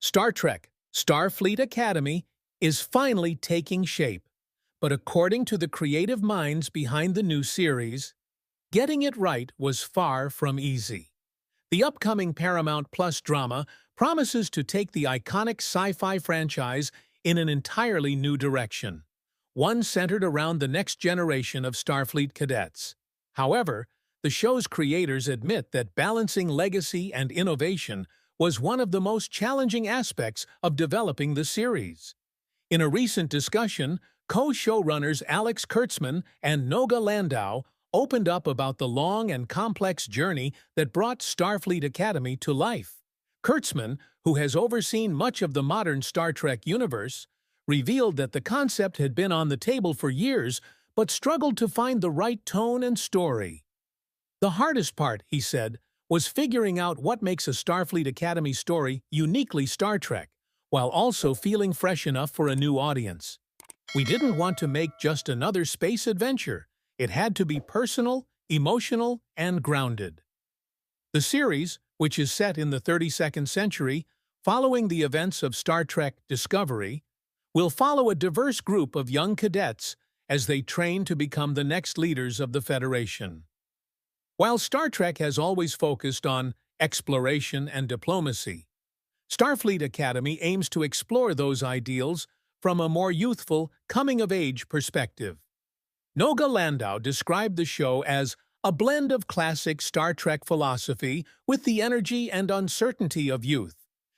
Star Trek, Starfleet Academy is finally taking shape, but according to the creative minds behind the new series, getting it right was far from easy. The upcoming Paramount Plus drama promises to take the iconic sci-fi franchise in an entirely new direction, one centered around the next generation of Starfleet cadets. However, the show's creators admit that balancing legacy and innovation was one of the most challenging aspects of developing the series. In a recent discussion, co-showrunners Alex Kurtzman and Noga Landau opened up about the long and complex journey that brought Starfleet Academy to life. Kurtzman, who has overseen much of the modern Star Trek universe, revealed that the concept had been on the table for years but struggled to find the right tone and story. The hardest part, he said, was figuring out what makes a Starfleet Academy story uniquely Star Trek, while also feeling fresh enough for a new audience. We didn't want to make just another space adventure. It had to be personal, emotional, and grounded. The series, which is set in the 32nd century, following the events of Star Trek Discovery, will follow a diverse group of young cadets as they train to become the next leaders of the Federation. While Star Trek has always focused on exploration and diplomacy, Starfleet Academy aims to explore those ideals from a more youthful, coming-of-age perspective. Noga Landau described the show as a blend of classic Star Trek philosophy with the energy and uncertainty of youth.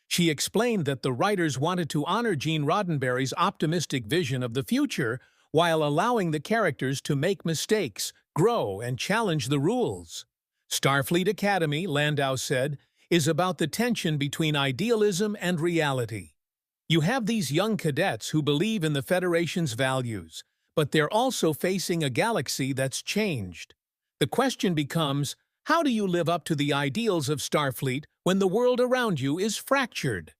She explained that the writers wanted to honor Gene Roddenberry's optimistic vision of the future while allowing the characters to make mistakes, grow, and challenge the rules. Starfleet Academy, Landau said, is about the tension between idealism and reality. You have these young cadets who believe in the Federation's values, but they're also facing a galaxy that's changed. The question becomes, how do you live up to the ideals of Starfleet when the world around you is fractured?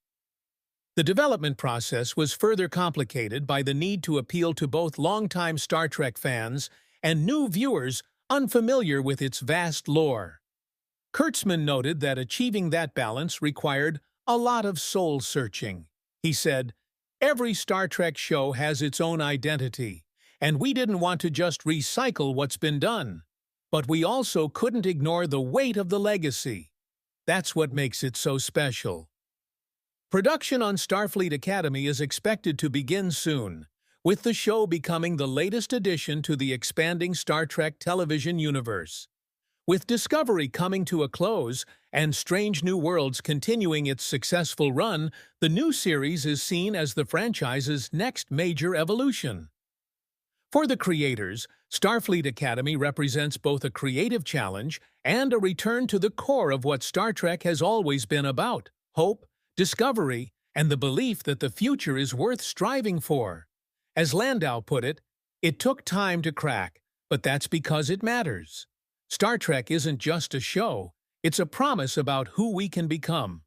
The development process was further complicated by the need to appeal to both longtime Star Trek fans and new viewers unfamiliar with its vast lore. Kurtzman noted that achieving that balance required a lot of soul-searching. He said, "Every Star Trek show has its own identity, and we didn't want to just recycle what's been done. But we also couldn't ignore the weight of the legacy. That's what makes it so special." Production on Starfleet Academy is expected to begin soon, with the show becoming the latest addition to the expanding Star Trek television universe. With Discovery coming to a close and Strange New Worlds continuing its successful run, the new series is seen as the franchise's next major evolution. For the creators, Starfleet Academy represents both a creative challenge and a return to the core of what Star Trek has always been about: hope, discovery, and the belief that the future is worth striving for. As Landau put it took time to crack, but that's because it matters. Star Trek isn't just a show, it's a promise about who we can become.